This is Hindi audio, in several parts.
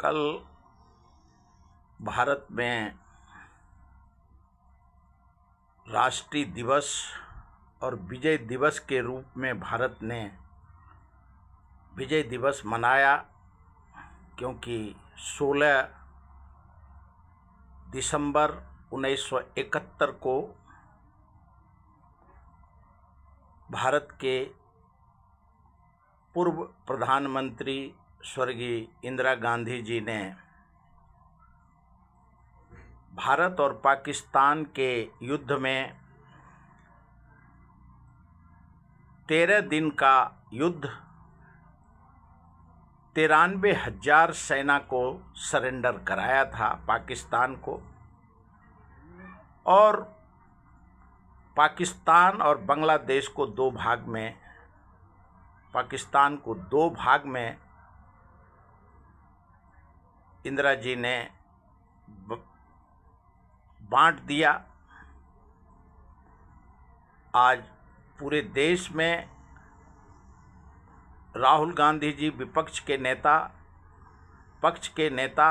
कल भारत में राष्ट्रीय दिवस और विजय दिवस के रूप में भारत ने विजय दिवस मनाया, क्योंकि 16 दिसंबर 1971 को भारत के पूर्व प्रधानमंत्री स्वर्गीय इंदिरा गांधी जी ने भारत और पाकिस्तान के युद्ध में 13 दिन का युद्ध 93,000 सेना को सरेंडर कराया था पाकिस्तान को, और पाकिस्तान और बांग्लादेश को पाकिस्तान को दो भाग में इंदिरा जी ने बांट दिया। आज पूरे देश में राहुल गांधी जी विपक्ष के नेता, पक्ष के नेता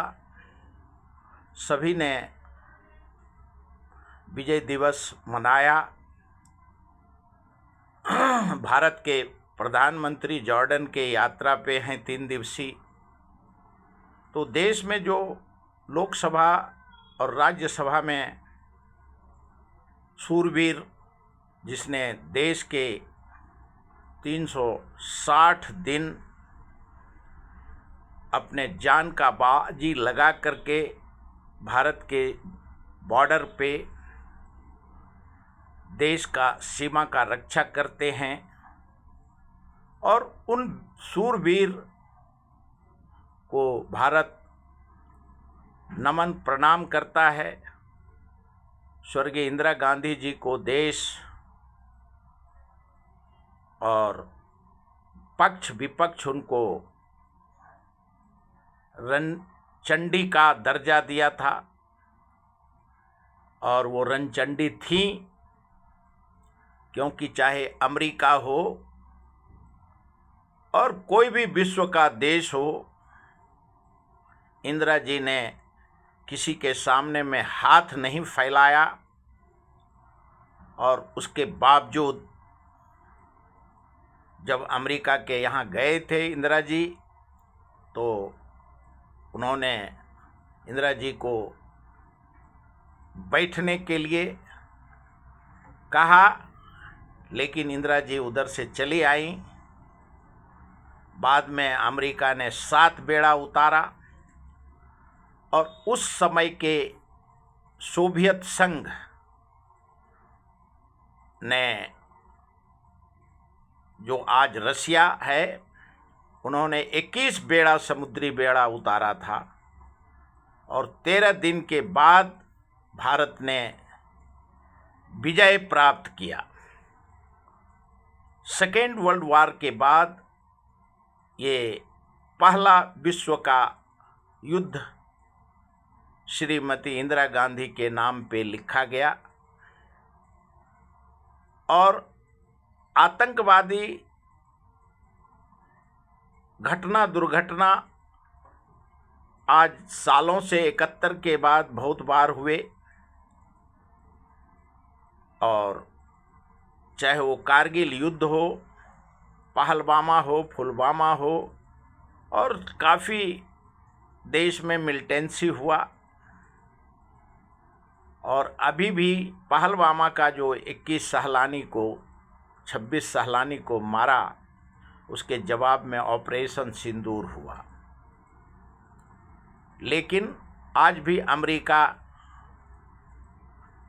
सभी ने विजय दिवस मनाया। भारत के प्रधानमंत्री जॉर्डन के यात्रा पे हैं 3 दिवसीय, तो देश में जो लोकसभा और राज्यसभा में शूरवीर जिसने देश के 360 दिन अपने जान का बाजी लगा करके भारत के बॉर्डर पे देश का सीमा का रक्षा करते हैं, और उन शूरवीर को भारत नमन प्रणाम करता है। स्वर्गीय इंदिरा गांधी जी को देश और पक्ष विपक्ष उनको रणचंडी का दर्जा दिया था, और वो रणचंडी थी क्योंकि चाहे अमेरिका हो और कोई भी विश्व का देश हो, इंदिरा जी ने किसी के सामने में हाथ नहीं फैलाया, और उसके बावजूद जब अमेरिका के यहाँ गए थे इंदिरा जी, तो उन्होंने इंदिरा जी को बैठने के लिए कहा, लेकिन इंदिरा जी उधर से चली आई। बाद में अमेरिका ने 7 बेड़ा उतारा, और उस समय के सोवियत संघ ने, जो आज रसिया है, उन्होंने 21 बेड़ा समुद्री बेड़ा उतारा था, और 13 दिन के बाद भारत ने विजय प्राप्त किया। सेकेंड वर्ल्ड वॉर के बाद ये पहला विश्व का युद्ध श्रीमती इंदिरा गांधी के नाम पे लिखा गया, और आतंकवादी घटना दुर्घटना आज सालों से 71 के बाद बहुत बार हुए, और चाहे वो कारगिल युद्ध हो, पहलगाम हो, पुलवामा हो, और काफ़ी देश में मिलिटेंसी हुआ, और अभी भी पहलगाम का जो 26 सहलानी को मारा, उसके जवाब में ऑपरेशन सिंदूर हुआ। लेकिन आज भी अमेरिका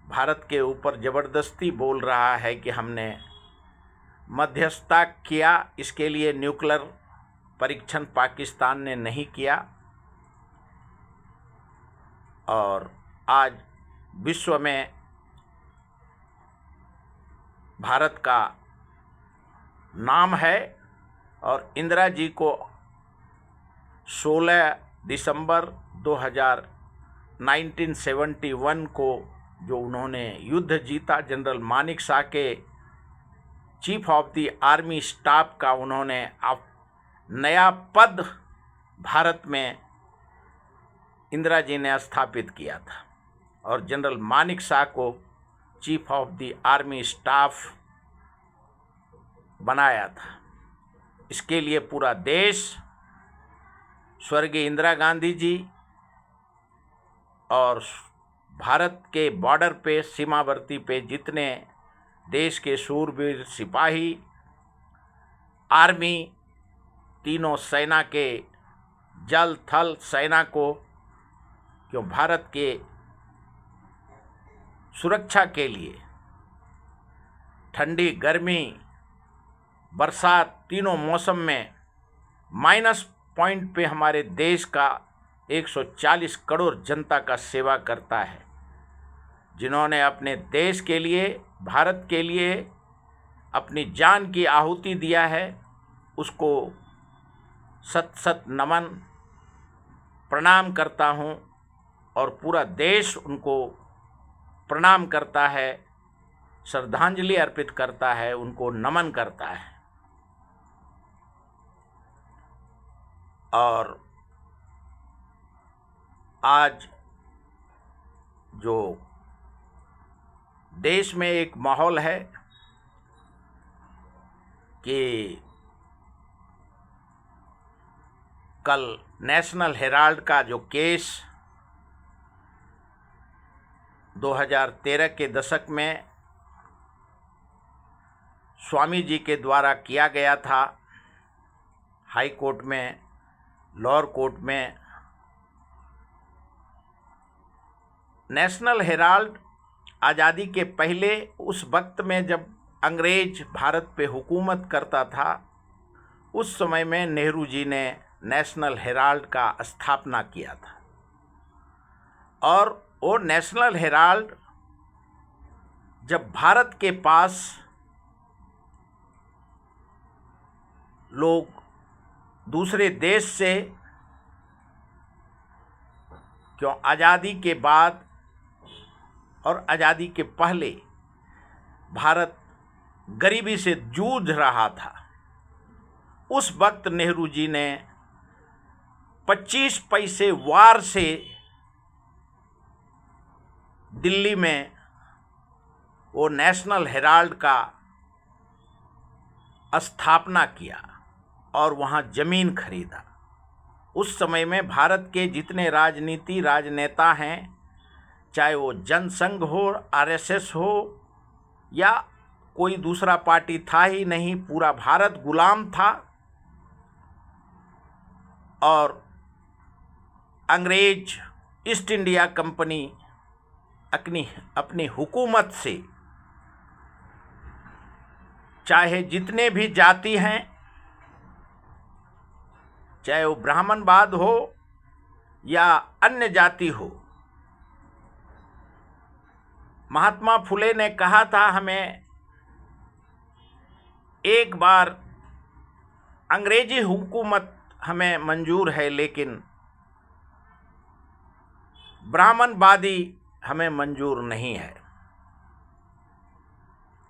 भारत के ऊपर ज़बरदस्ती बोल रहा है कि हमने मध्यस्थता किया, इसके लिए न्यूक्लियर परीक्षण पाकिस्तान ने नहीं किया। और आज विश्व में भारत का नाम है, और इंदिरा जी को 16 दिसंबर 1971 को जो उन्होंने युद्ध जीता, जनरल मानिक शाह के chief of the army staff का उन्होंने नया पद भारत में इंदिरा जी ने स्थापित किया था और जनरल मानिक शाह को chief of the army staff बनाया था। इसके लिए पूरा देश स्वर्गीय इंदिरा गांधी जी और भारत के बॉर्डर पे, सीमावर्ती पे जितने देश के शूरवीर सिपाही, आर्मी, तीनों सेना के, जल थल सेना को, क्यों भारत के सुरक्षा के लिए ठंडी, गर्मी, बरसात तीनों मौसम में माइनस पॉइंट पे हमारे देश का 140 करोड़ जनता का सेवा करता है, जिन्होंने अपने देश के लिए, भारत के लिए अपनी जान की आहुति दिया है। उसको सत सत नमन, प्रणाम करता हूँ और पूरा देश उनको प्रणाम करता है, श्रद्धांजलि अर्पित करता है, उनको नमन करता है। और आज जो देश में एक माहौल है कि कल नेशनल हेराल्ड का जो केस 2013 के दशक में स्वामी जी के द्वारा किया गया था, हाई कोर्ट में, लोअर कोर्ट में, नेशनल हेराल्ड आज़ादी के पहले उस वक्त में जब अंग्रेज भारत पे हुकूमत करता था, उस समय में नेहरू जी ने नेशनल हेराल्ड का स्थापना किया था। और वो नेशनल हेराल्ड जब भारत के पास लोग दूसरे देश से, क्यों आज़ादी के बाद और आज़ादी के पहले भारत गरीबी से जूझ रहा था, उस वक्त नेहरू जी ने 25 पैसे वार से दिल्ली में वो नेशनल हेराल्ड का स्थापना किया और वहाँ ज़मीन खरीदा। उस समय में भारत के जितने राजनेता हैं, चाहे वो जनसंघ हो, आरएसएस हो या कोई दूसरा पार्टी था ही नहीं, पूरा भारत गुलाम था। और अंग्रेज ईस्ट इंडिया कंपनी अपनी हुकूमत से, चाहे जितने भी जाति हैं, चाहे वो ब्राह्मणवाद हो या अन्य जाति हो, महात्मा फुले ने कहा था हमें एक बार अंग्रेजी हुकूमत हमें मंजूर है, लेकिन ब्राह्मणवादी हमें मंजूर नहीं है।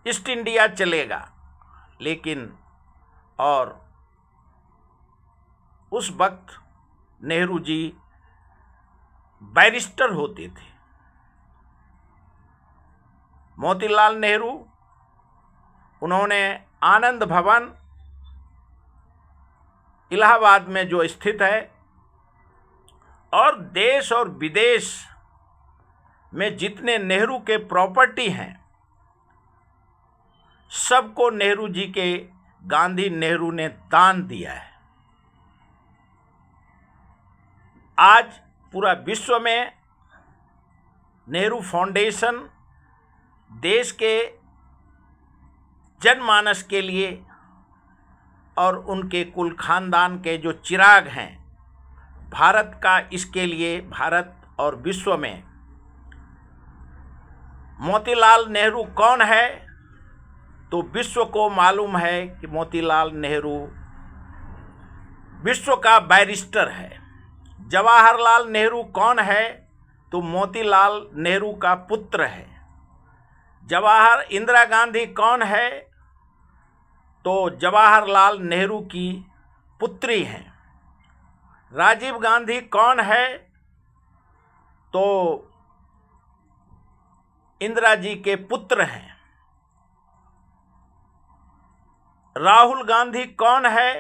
ईस्ट इंडिया चलेगा, लेकिन और उस वक्त नेहरू जी बैरिस्टर होते थे। मोतीलाल नेहरू, उन्होंने आनंद भवन इलाहाबाद में जो स्थित है, और देश और विदेश में जितने नेहरू के प्रॉपर्टी हैं, सबको नेहरू जी के गांधी नेहरू ने दान दिया है। आज पूरा विश्व में नेहरू फाउंडेशन देश के जनमानस के लिए और उनके कुल खानदान के जो चिराग हैं भारत का, इसके लिए भारत और विश्व में मोतीलाल नेहरू कौन है, तो विश्व को मालूम है कि मोतीलाल नेहरू विश्व का बैरिस्टर है। जवाहरलाल नेहरू कौन है, तो मोतीलाल नेहरू का पुत्र है। इंदिरा गांधी कौन है, तो जवाहरलाल नेहरू की पुत्री हैं। राजीव गांधी कौन है, तो इंदिरा जी के पुत्र हैं। राहुल गांधी कौन है?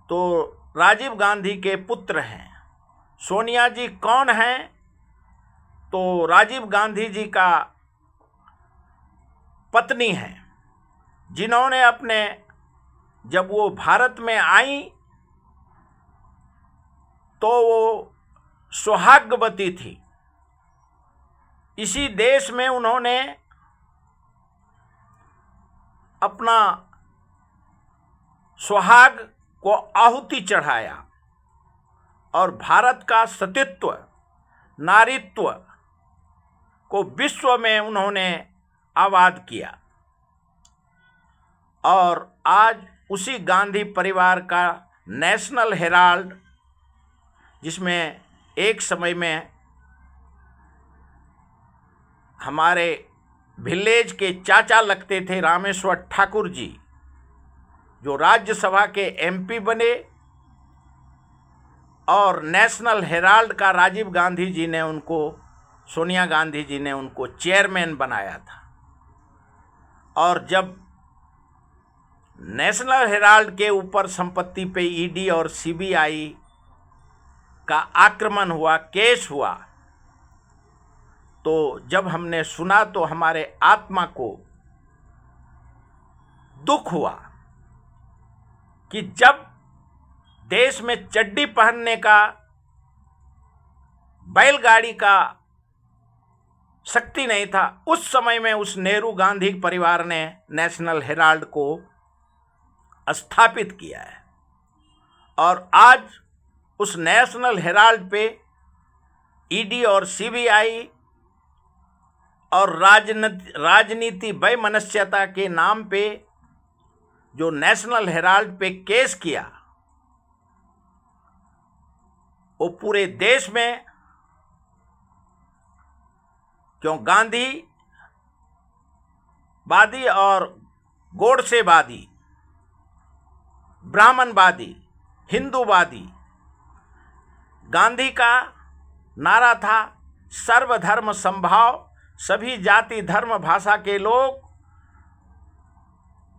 तो राजीव गांधी के पुत्र हैं। सोनिया जी कौन हैं? तो राजीव गांधी जी का पत्नी हैं, जिन्होंने अपने, जब वो भारत में आई तो वो सुहागवती थी। इसी देश में उन्होंने अपना सुहाग को आहुति चढ़ाया और भारत का सतीत्व, नारीत्व को विश्व में उन्होंने आबाद किया। और आज उसी गांधी परिवार का नेशनल हेराल्ड, जिसमें एक समय में हमारे विलेज के चाचा लगते थे रामेश्वर ठाकुर जी, जो राज्यसभा के एमपी बने, और नेशनल हेराल्ड का राजीव गांधी जी ने उनको, सोनिया गांधी जी ने उनको चेयरमैन बनाया था। और जब नेशनल हेराल्ड के ऊपर संपत्ति पे ईडी और सीबीआई का आक्रमण हुआ, केस हुआ, तो जब हमने सुना तो हमारे आत्मा को दुख हुआ कि जब देश में चड्डी पहनने का, बैलगाड़ी का शक्ति नहीं था, उस समय में उस नेहरू गांधी परिवार ने नेशनल हेराल्ड को स्थापित किया है। और आज उस नेशनल हेराल्ड पे ईडी और सीबीआई और राजनीति वैमनस्यता के नाम पे जो नेशनल हेराल्ड पे केस किया, वो पूरे देश में, क्यों गांधी वादी और गोडसेवादी, ब्राह्मणवादी, हिंदूवादी, गांधी का नारा था सर्वधर्म समभाव, सभी जाति धर्म भाषा के लोग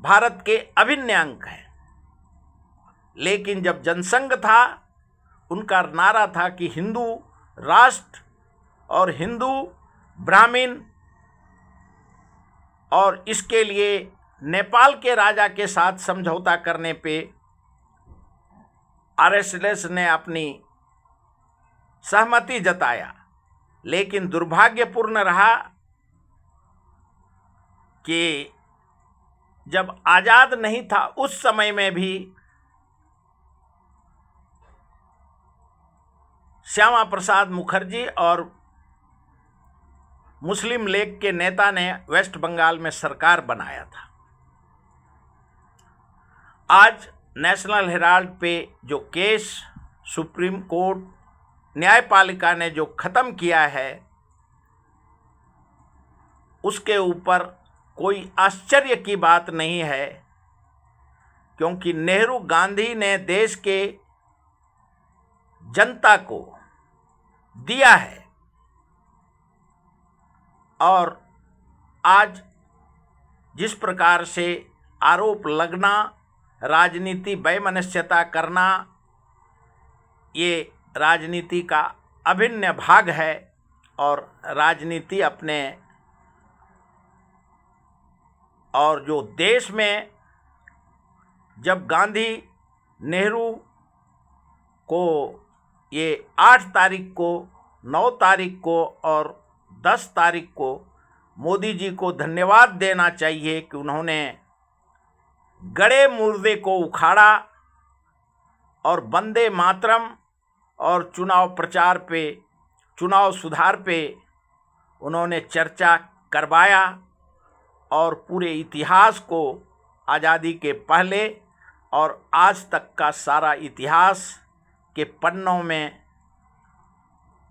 भारत के अभिन्न अंग हैं। लेकिन जब जनसंघ था, उनका नारा था कि हिंदू राष्ट्र और हिंदू ब्राह्मण, और इसके लिए नेपाल के राजा के साथ समझौता करने पे आरएसएस ने अपनी सहमति जताया। लेकिन दुर्भाग्यपूर्ण रहा कि जब आज़ाद नहीं था, उस समय में भी श्यामा प्रसाद मुखर्जी और मुस्लिम लीग के नेता ने वेस्ट बंगाल में सरकार बनाया था। आज नेशनल हेराल्ड पे जो केस सुप्रीम कोर्ट न्यायपालिका ने जो ख़त्म किया है, उसके ऊपर कोई आश्चर्य की बात नहीं है, क्योंकि नेहरू गांधी ने देश के जनता को दिया है। और आज जिस प्रकार से आरोप लगना, राजनीति वैमनस्यता करना, ये राजनीति का अभिन्न भाग है। और राजनीति अपने, और जो देश में जब गांधी नेहरू को ये 8 तारीख को, 9 तारीख को और 10 तारीख को मोदी जी को धन्यवाद देना चाहिए कि उन्होंने गड़े मुर्दे को उखाड़ा और वंदे मातरम और चुनाव प्रचार पे, चुनाव सुधार पे उन्होंने चर्चा करवाया। और पूरे इतिहास को, आज़ादी के पहले और आज तक का सारा इतिहास के पन्नों में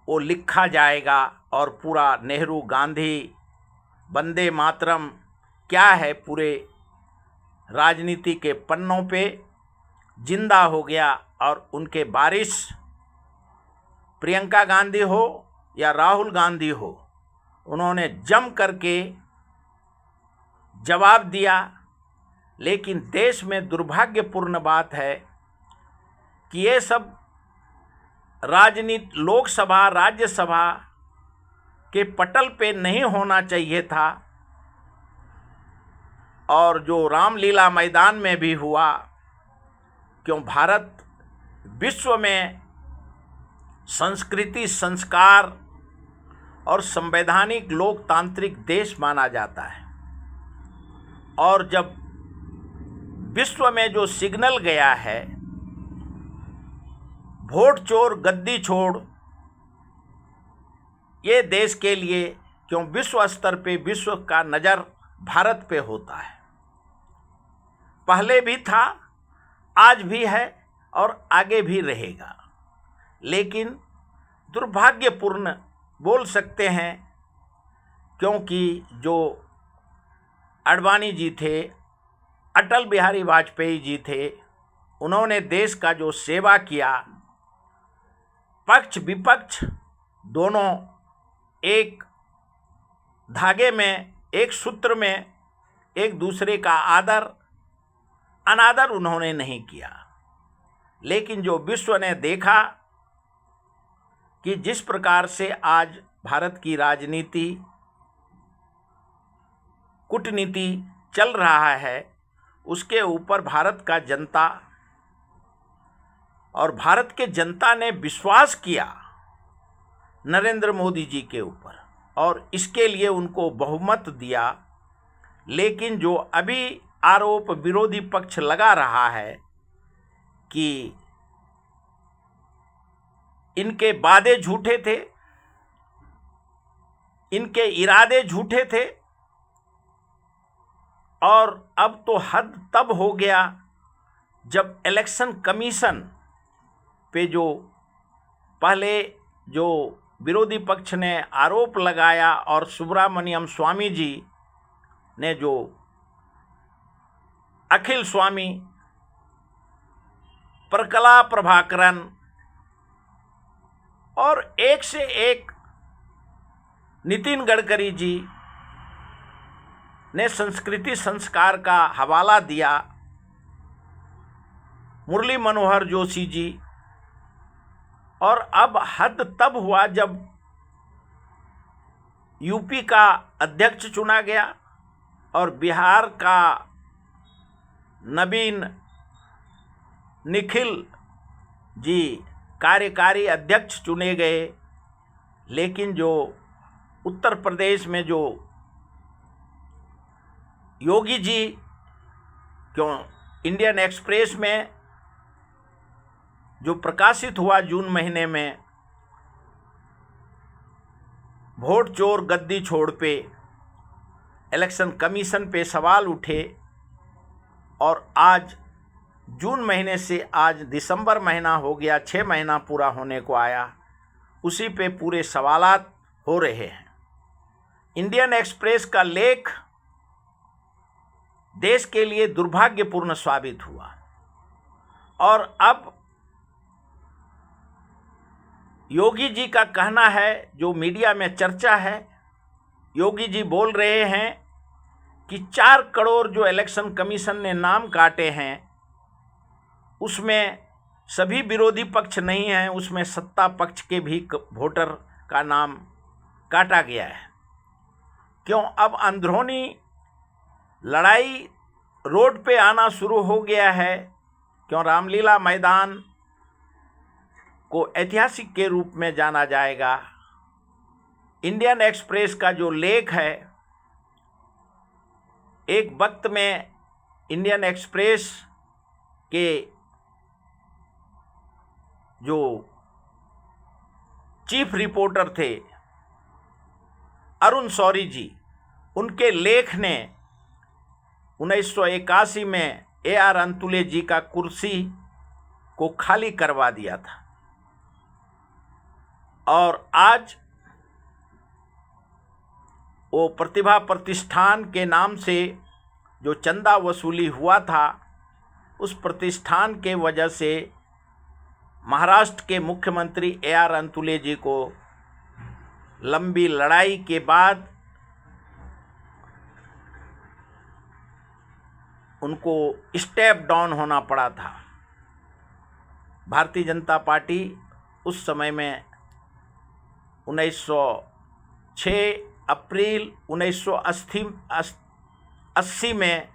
वो लिखा जाएगा। और पूरा नेहरू गांधी वंदे मातरम क्या है, पूरे राजनीति के पन्नों पे जिंदा हो गया। और उनके वारिस प्रियंका गांधी हो या राहुल गांधी हो, उन्होंने जम करके जवाब दिया। लेकिन देश में दुर्भाग्यपूर्ण बात है कि ये सब राजनीति लोकसभा राज्यसभा के पटल पे नहीं होना चाहिए था, और जो रामलीला मैदान में भी हुआ, क्यों भारत विश्व में संस्कृति, संस्कार और संवैधानिक लोकतांत्रिक देश माना जाता है। और जब विश्व में जो सिग्नल गया है, वोट चोर गद्दी छोड़, ये देश के लिए, क्यों विश्व स्तर पे विश्व का नज़र भारत पे होता है। पहले भी था, आज भी है और आगे भी रहेगा। लेकिन दुर्भाग्यपूर्ण बोल सकते हैं, क्योंकि जो आडवाणी जी थे, अटल बिहारी वाजपेयी जी थे, उन्होंने देश का जो सेवा किया, पक्ष विपक्ष दोनों एक धागे में, एक सूत्र में एक दूसरे का आदर अनादर उन्होंने नहीं किया। लेकिन जो विश्व ने देखा कि जिस प्रकार से आज भारत की राजनीति, कूटनीति चल रहा है, उसके ऊपर भारत का जनता और भारत के जनता ने विश्वास किया नरेंद्र मोदी जी के ऊपर, और इसके लिए उनको बहुमत दिया। लेकिन जो अभी आरोप विरोधी पक्ष लगा रहा है कि इनके वादे झूठे थे, इनके इरादे झूठे थे, और अब तो हद तब हो गया जब इलेक्शन कमीशन पे जो पहले जो विरोधी पक्ष ने आरोप लगाया, और सुब्रमण्यम स्वामी जी ने जो अखिल स्वामी, प्रकला प्रभाकरन और एक से एक नितिन गडकरी जी ने संस्कृति संस्कार का हवाला दिया, मुरली मनोहर जोशी जी, और अब हद तब हुआ जब यूपी का अध्यक्ष चुना गया और बिहार का नवीन निखिल जी कार्यकारी अध्यक्ष चुने गए। लेकिन जो उत्तर प्रदेश में जो योगी जी, क्यों इंडियन एक्सप्रेस में जो प्रकाशित हुआ जून महीने में, वोट चोर गद्दी छोड़ पे इलेक्शन कमीशन पे सवाल उठे, और आज जून महीने से आज दिसंबर महीना हो गया, 6 महीना पूरा होने को आया, उसी पे पूरे सवालात हो रहे हैं। इंडियन एक्सप्रेस का लेख देश के लिए दुर्भाग्यपूर्ण साबित हुआ। और अब योगी जी का कहना है, जो मीडिया में चर्चा है, योगी जी बोल रहे हैं कि 4 करोड़ जो इलेक्शन कमीशन ने नाम काटे हैं, उसमें सभी विरोधी पक्ष नहीं हैं, उसमें सत्ता पक्ष के भी वोटर का नाम काटा गया है। क्यों अब अंदरूनी लड़ाई रोड पे आना शुरू हो गया है। क्यों रामलीला मैदान को ऐतिहासिक के रूप में जाना जाएगा। इंडियन एक्सप्रेस का जो लेख है, एक वक्त में इंडियन एक्सप्रेस के जो चीफ रिपोर्टर थे अरुण शौरी जी, उनके लेख ने 1981 में AR अंतुले जी का कुर्सी को खाली करवा दिया था। और आज वो प्रतिभा प्रतिष्ठान के नाम से जो चंदा वसूली हुआ था, उस प्रतिष्ठान के वजह से महाराष्ट्र के मुख्यमंत्री A.R. अंतुले जी को लंबी लड़ाई के बाद उनको स्टेप डाउन होना पड़ा था। भारतीय जनता पार्टी उस समय में 1906 अप्रैल 1980 में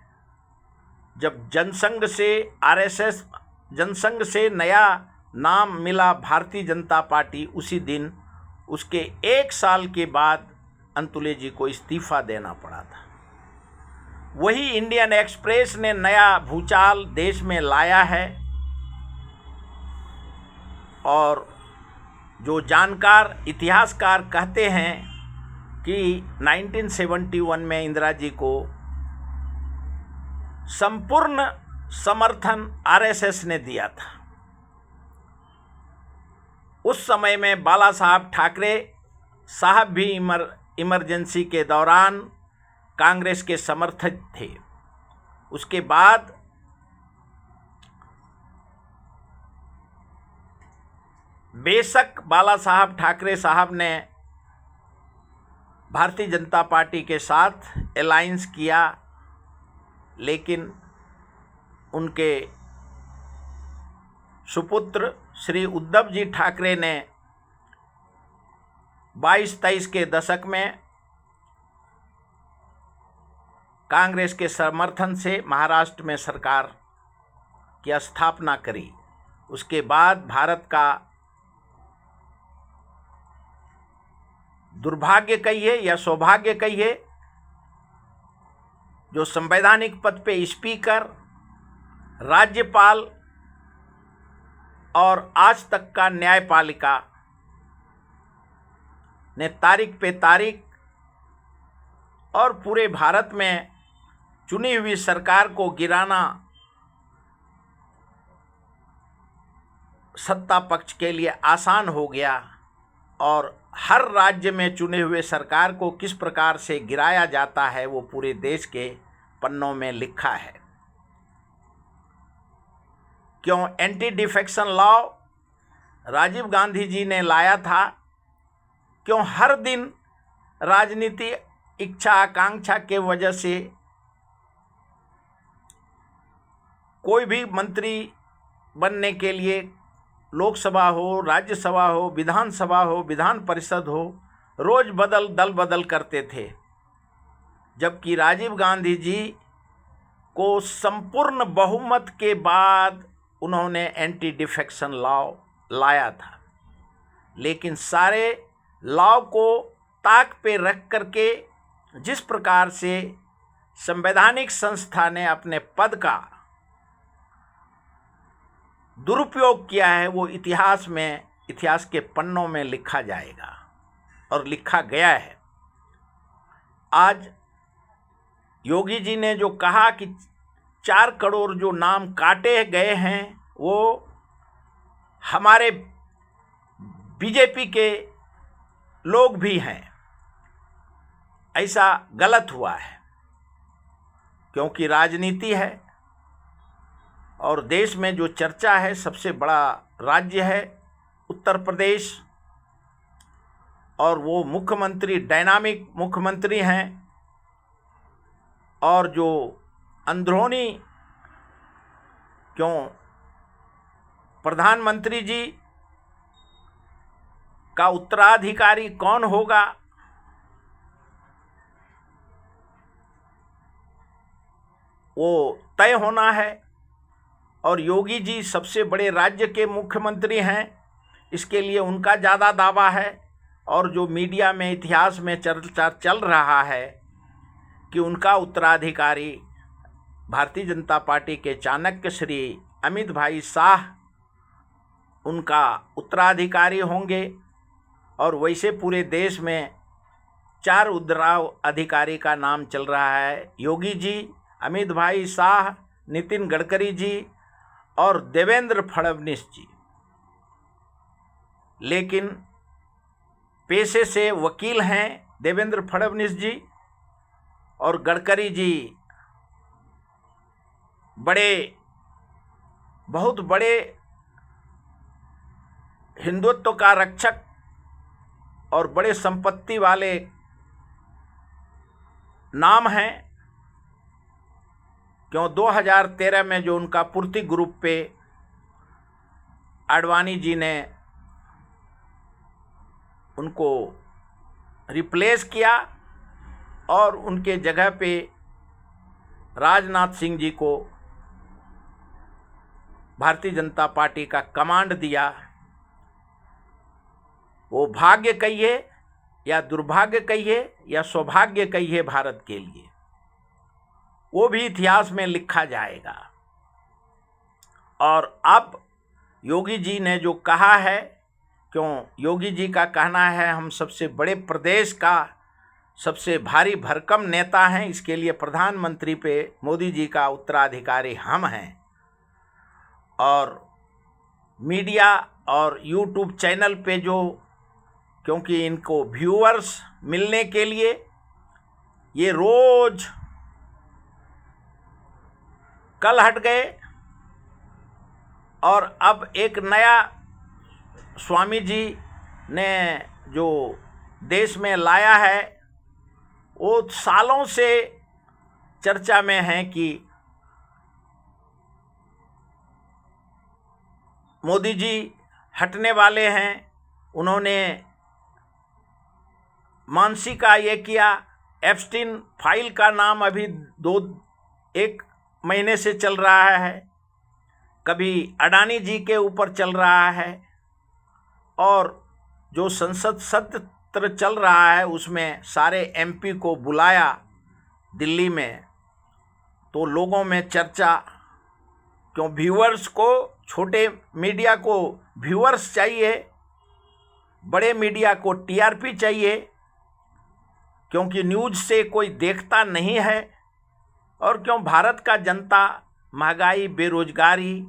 जब जनसंघ से RSS जनसंघ से नया नाम मिला भारतीय जनता पार्टी, उसी दिन उसके 1 साल के बाद अंतुले जी को इस्तीफा देना पड़ा था। वही इंडियन एक्सप्रेस ने नया भूचाल देश में लाया है और जो जानकार इतिहासकार कहते हैं कि 1971 में इंदिरा जी को संपूर्ण समर्थन RSS ने दिया था। उस समय में बाला साहब ठाकरे साहब भी इमरजेंसी के दौरान कांग्रेस के समर्थक थे। उसके बाद बेशक बाला साहब ठाकरे साहब ने भारतीय जनता पार्टी के साथ अलायंस किया, लेकिन उनके सुपुत्र श्री उद्धव जी ठाकरे ने 22-23 के दशक में कांग्रेस के समर्थन से महाराष्ट्र में सरकार की स्थापना करी। उसके बाद भारत का दुर्भाग्य कहिए या सौभाग्य कहिए, जो संवैधानिक पद पे स्पीकर, राज्यपाल और आज तक का न्यायपालिका ने तारीख पे तारीख और पूरे भारत में चुनी हुई सरकार को गिराना सत्ता पक्ष के लिए आसान हो गया और हर राज्य में चुने हुए सरकार को किस प्रकार से गिराया जाता है वो पूरे देश के पन्नों में लिखा है। क्यों anti defection law Rajiv Gandhi ji ने लाया था? क्यों हर दिन राजनीति इच्छा आकांक्षा के वजह से कोई भी मंत्री बनने के लिए लोकसभा हो, राज्यसभा हो, विधानसभा हो, विधान परिषद हो, रोज दल बदल करते थे, जबकि राजीव गांधी जी को संपूर्ण बहुमत के बाद उन्होंने एंटी डिफेक्शन लॉ लाया था। लेकिन सारे लॉ को ताक पे रख करके जिस प्रकार से संवैधानिक संस्था ने अपने पद का दुरुपयोग किया है वो इतिहास के पन्नों में लिखा जाएगा और लिखा गया है। आज योगी जी ने जो कहा कि 4 करोड़ जो नाम काटे गए हैं वो हमारे बीजेपी के लोग भी हैं, ऐसा गलत हुआ है, क्योंकि राजनीति है और देश में जो चर्चा है, सबसे बड़ा राज्य है उत्तर प्रदेश और वो मुख्यमंत्री डायनामिक मुख्यमंत्री हैं और जो अंदरूनी क्यों प्रधानमंत्री जी का उत्तराधिकारी कौन होगा, वो तय होना है। और योगी जी सबसे बड़े राज्य के मुख्यमंत्री हैं, इसके लिए उनका ज़्यादा दावा है। और जो मीडिया में इतिहास में चर्चा चल रहा है कि उनका उत्तराधिकारी भारतीय जनता पार्टी के चाणक्य श्री अमित भाई शाह उनका उत्तराधिकारी होंगे, और वैसे पूरे देश में 4 उत्तराधिकारी का नाम चल रहा है, योगी जी, अमित भाई शाह, नितिन गडकरी जी और देवेंद्र फडणवीस जी। लेकिन पेशे से वकील हैं देवेंद्र फडणवीस जी, और गडकरी जी बहुत बड़े हिंदुत्व का रक्षक और बड़े संपत्ति वाले नाम हैं, क्यों 2013 में जो उनका पूर्ति ग्रुप पे आडवाणी जी ने उनको रिप्लेस किया और उनके जगह पे राजनाथ सिंह जी को भारतीय जनता पार्टी का कमांड दिया। वो भाग्य कहिए या दुर्भाग्य कहिए या सौभाग्य कहिए भारत के लिए, वो भी इतिहास में लिखा जाएगा। और अब योगी जी ने जो कहा है, क्यों योगी जी का कहना है हम सबसे बड़े प्रदेश का सबसे भारी भरकम नेता हैं, इसके लिए प्रधानमंत्री पे मोदी जी का उत्तराधिकारी हम हैं। और मीडिया और यूट्यूब चैनल पे जो, क्योंकि इनको व्यूअर्स मिलने के लिए ये रोज कल हट गए और अब एक नया स्वामी जी ने जो देश में लाया है वो सालों से चर्चा में है कि मोदी जी हटने वाले हैं। उन्होंने मानसी का ये किया, एप्स्टीन फाइल का नाम अभी 1 महीने से चल रहा है, कभी अडानी जी के ऊपर चल रहा है, और जो संसद सत्र चल रहा है उसमें सारे एमपी को बुलाया दिल्ली में, तो लोगों में चर्चा, क्यों व्यूअर्स को, छोटे मीडिया को व्यूअर्स चाहिए, बड़े मीडिया को टीआरपी चाहिए, क्योंकि न्यूज़ से कोई देखता नहीं है। और क्यों भारत का जनता महंगाई, बेरोजगारी,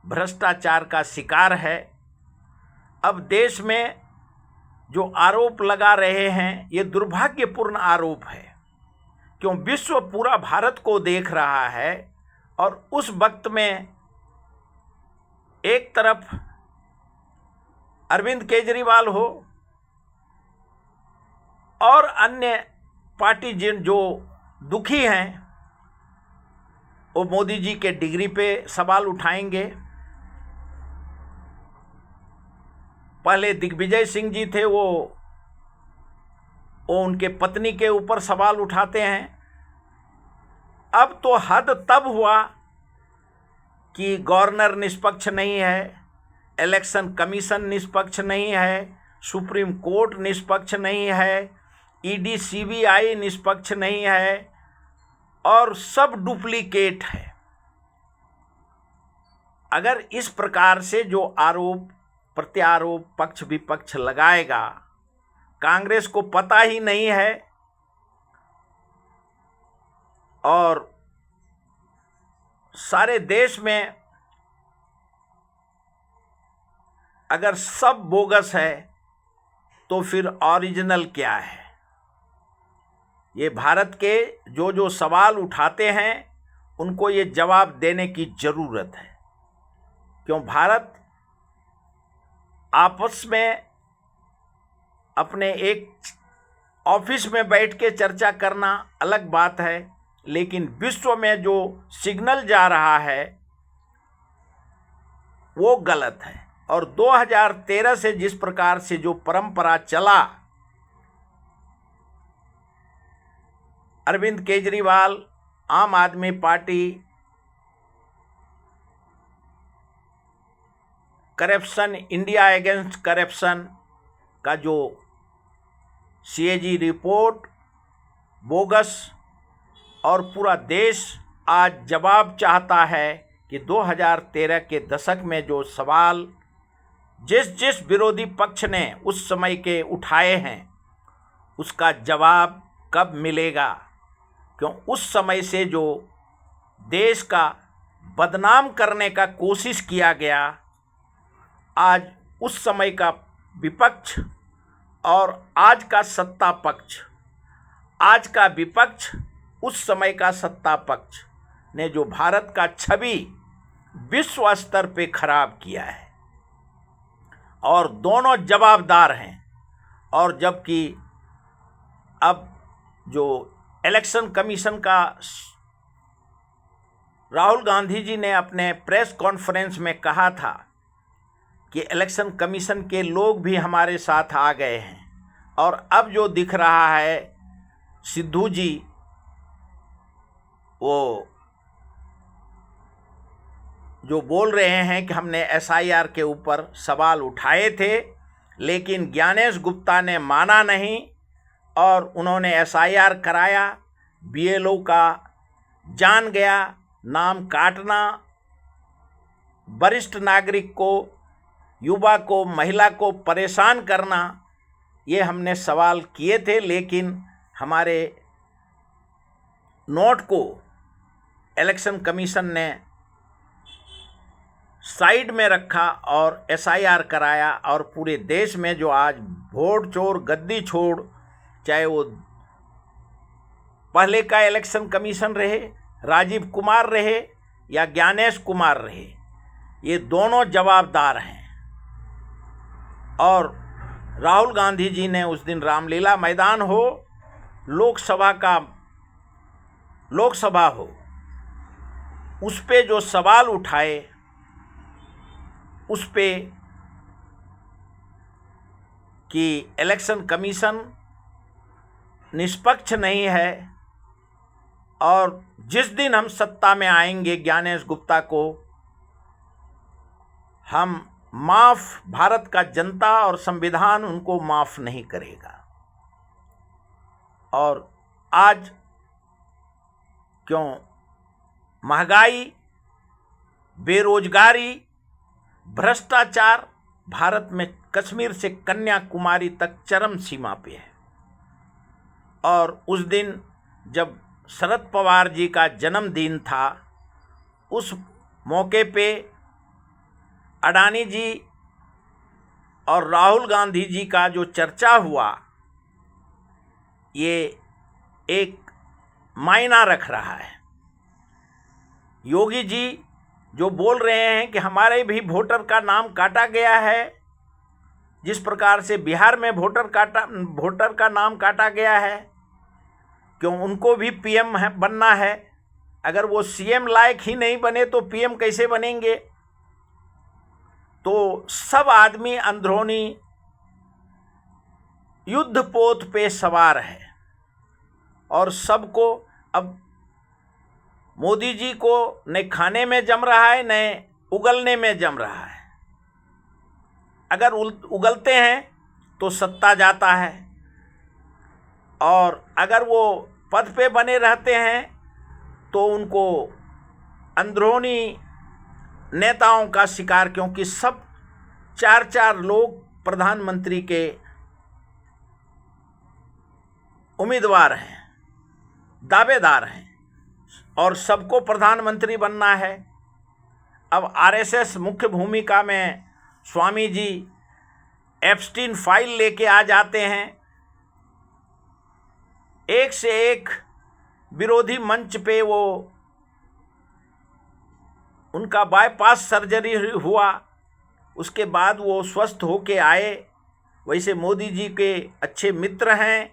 भ्रष्टाचार का शिकार है। अब देश में जो आरोप लगा रहे हैं ये दुर्भाग्यपूर्ण आरोप है, क्यों विश्व पूरा भारत को देख रहा है और उस वक्त में एक तरफ अरविंद केजरीवाल हो और अन्य पार्टी जिन जो दुखी हैं वो मोदी जी के डिग्री पे सवाल उठाएंगे। पहले दिग्विजय सिंह जी थे, वो उनके पत्नी के ऊपर सवाल उठाते हैं। अब तो हद तब हुआ कि गवर्नर निष्पक्ष नहीं है, इलेक्शन कमीशन निष्पक्ष नहीं है, सुप्रीम कोर्ट निष्पक्ष नहीं है, ईडी सीबीआई निष्पक्ष नहीं है, और सब डुप्लीकेट है। अगर इस प्रकार से जो आरोप प्रत्यारोप पक्ष विपक्ष लगाएगा, कांग्रेस को पता ही नहीं है और सारे देश में अगर सब बोगस है तो फिर ओरिजिनल क्या है। ये भारत के जो जो सवाल उठाते हैं उनको ये जवाब देने की ज़रूरत है, क्यों भारत आपस में अपने एक ऑफिस में बैठ के चर्चा करना अलग बात है, लेकिन विश्व में जो सिग्नल जा रहा है वो गलत है। और 2013 से जिस प्रकार से जो परंपरा चला, अरविंद केजरीवाल आम आदमी party corruption, India against corruption का जो सीएजी रिपोर्ट बोगस, और पूरा देश आज जवाब चाहता है कि 2013 के दशक में जो सवाल जिस विरोधी पक्ष ने उस समय के उठाए हैं उसका जवाब कब मिलेगा। क्यों उस समय से जो देश का बदनाम करने का कोशिश किया गया, आज उस समय का विपक्ष और आज का सत्ता पक्ष, आज का विपक्ष उस समय का सत्ता पक्ष ने जो भारत का छवि विश्व स्तर पे खराब किया है। और दोनों जवाबदार हैं। और जबकि अब जो इलेक्शन कमीशन का राहुल गांधी जी ने अपने प्रेस कॉन्फ्रेंस में कहा था कि इलेक्शन कमीशन के लोग भी हमारे साथ आ गए हैं, और अब जो दिख रहा है सिद्धू जी वो जो बोल रहे हैं कि हमने एसआईआर के ऊपर सवाल उठाए थे, लेकिन ज्ञानेश गुप्ता ने माना नहीं और उन्होंने एसआईआर कराया। बीएलओ का जान गया, नाम काटना, वरिष्ठ नागरिक को, युवा को, महिला को परेशान करना, ये हमने सवाल किए थे, लेकिन हमारे नोट को इलेक्शन कमीशन ने साइड में रखा और एसआईआर कराया। और पूरे देश में जो आज वोट चोर, गद्दी छोड़, चाहे वो पहले का इलेक्शन कमीशन रहे, राजीव कुमार रहे या ज्ञानेश कुमार रहे, ये दोनों जवाबदार हैं। और राहुल गांधी जी ने उस दिन रामलीला मैदान हो, लोकसभा हो, उस पे जो सवाल उठाए, उस पे कि इलेक्शन कमीशन निष्पक्ष नहीं है और जिस दिन हम सत्ता में आएंगे ज्ञानेश गुप्ता को हम भारत का जनता और संविधान उनको माफ नहीं करेगा। और आज क्यों महंगाई, बेरोजगारी, भ्रष्टाचार भारत में कश्मीर से कन्याकुमारी तक चरम सीमा पे है। और उस दिन जब शरद पवार जी का जन्मदिन था, उस मौके पे अडानी जी और राहुल गांधी जी का जो चर्चा हुआ, ये एक मायना रख रहा है। योगी जी जो बोल रहे हैं कि हमारे भी वोटर का नाम काटा गया है, जिस प्रकार से बिहार में वोटर का नाम काटा गया है, क्यों उनको भी पीएम बनना है? अगर वो सीएम लायक ही नहीं बने तो पीएम कैसे बनेंगे? तो सब आदमी अंदरूनी युद्ध पोत पे सवार है और सबको अब मोदी जी को न खाने में जम रहा है न उगलने में जम रहा है। अगर उगलते हैं तो सत्ता जाता है, और अगर वो पद पे बने रहते हैं तो उनको अंदरूनी नेताओं का शिकार, क्योंकि सब चार लोग प्रधानमंत्री के उम्मीदवार हैं, दावेदार हैं और सबको प्रधानमंत्री बनना है। अब आरएसएस मुख्य भूमिका में स्वामी जी एप्स्टीन फाइल लेके आ जाते हैं, एक से एक विरोधी मंच पे वो उनका बाईपास सर्जरी हुआ, उसके बाद वो स्वस्थ होके आए। वैसे मोदी जी के अच्छे मित्र हैं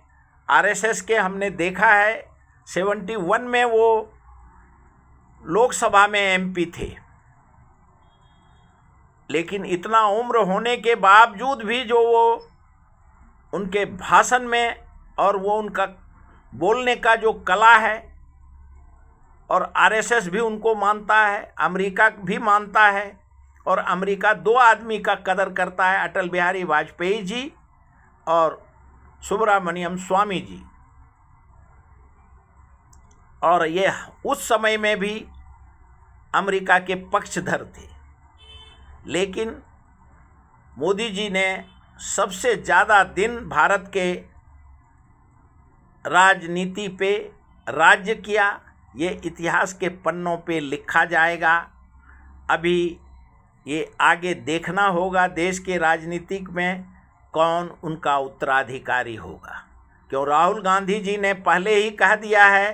आरएसएस के, हमने देखा है 71 में वो लोकसभा में एमपी थे, लेकिन इतना उम्र होने के बावजूद भी जो वो उनके भाषण में और वो उनका बोलने का जो कला है, और आरएसएस भी उनको मानता है, अमेरिका भी मानता है, और अमेरिका दो आदमी का कदर करता है, अटल बिहारी वाजपेयी जी और सुब्रमण्यम स्वामी जी। और ये उस समय में भी अमेरिका के पक्षधर थे, लेकिन मोदी जी ने सबसे ज़्यादा दिन भारत के राजनीति पे राज्य किया। ये इतिहास के पन्नों पे लिखा जाएगा। अभी ये आगे देखना होगा देश के राजनीतिक में कौन उनका उत्तराधिकारी होगा, क्यों राहुल गांधी जी ने पहले ही कह दिया है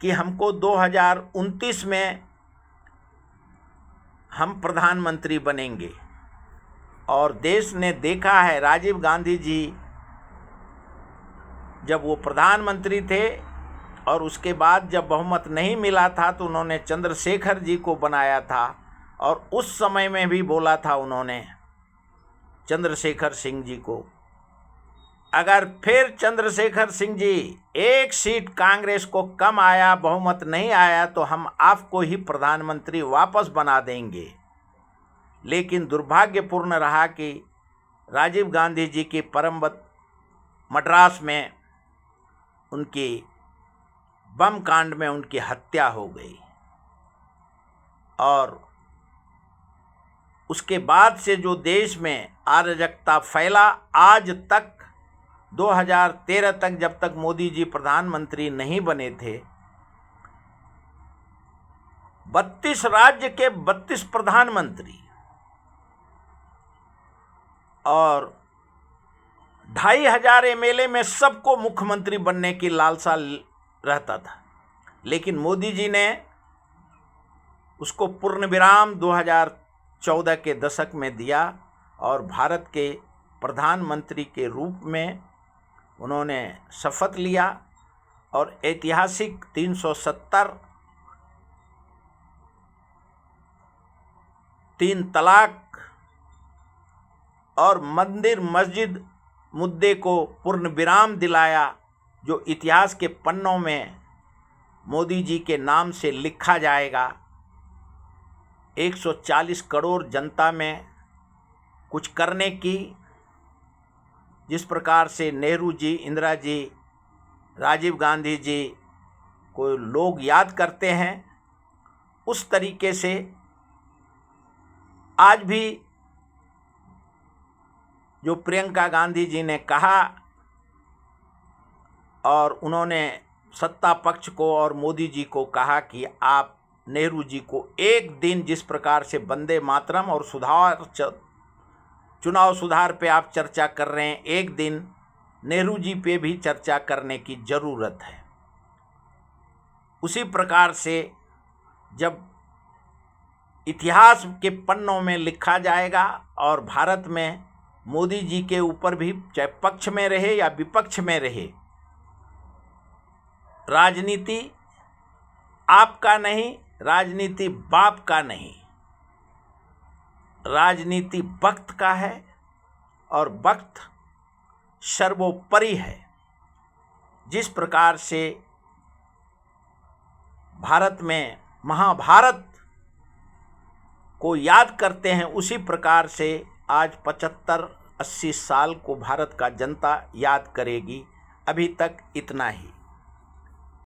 कि हमको 2029 में हम प्रधानमंत्री बनेंगे। और देश ने देखा है, राजीव गांधी जी जब वो प्रधानमंत्री थे और उसके बाद जब बहुमत नहीं मिला था तो उन्होंने चंद्रशेखर जी को बनाया था, और उस समय में भी बोला था उन्होंने चंद्रशेखर सिंह जी को, अगर फिर चंद्रशेखर सिंह जी एक सीट कांग्रेस को कम आया, बहुमत नहीं आया, तो हम आपको ही प्रधानमंत्री वापस बना देंगे। लेकिन दुर्भाग्यपूर्ण रहा कि राजीव गांधी जी की परमवत मद्रास में उनकी बम कांड में उनकी हत्या हो गई, और उसके बाद से जो देश में अराजकता फैला, आज तक 2013 तक, जब तक मोदी जी प्रधानमंत्री नहीं बने थे, 32 राज्य के 32 प्रधानमंत्री और 2500 एमएलए में सबको मुख्यमंत्री बनने की लालसा रहता था। लेकिन मोदी जी ने उसको पूर्ण विराम 2014 के दशक में दिया और भारत के प्रधानमंत्री के रूप में उन्होंने शपथ लिया, और ऐतिहासिक 370, 3 तलाक और मंदिर मस्जिद मुद्दे को पूर्ण विराम दिलाया, जो इतिहास के पन्नों में मोदी जी के नाम से लिखा जाएगा। 140 करोड़ जनता में कुछ करने की, जिस प्रकार से नेहरू जी, इंदिरा जी, राजीव गांधी जी को लोग याद करते हैं, उस तरीके से आज भी जो प्रियंका गांधी जी ने कहा, और उन्होंने सत्ता पक्ष को और मोदी जी को कहा कि आप नेहरू जी को एक दिन, जिस प्रकार से वंदे मातरम और चुनाव सुधार पे आप चर्चा कर रहे हैं, एक दिन नेहरू जी पे भी चर्चा करने की ज़रूरत है। उसी प्रकार से जब इतिहास के पन्नों में लिखा जाएगा और भारत में मोदी जी के ऊपर भी, चाहे पक्ष में रहे या विपक्ष में रहे, राजनीति आपका नहीं, राजनीति बाप का नहीं, राजनीति वक्त का है, और वक्त सर्वोपरि है। जिस प्रकार से भारत में महाभारत को याद करते हैं, उसी प्रकार से आज 75-80 साल को भारत का जनता याद करेगी। अभी तक इतना ही।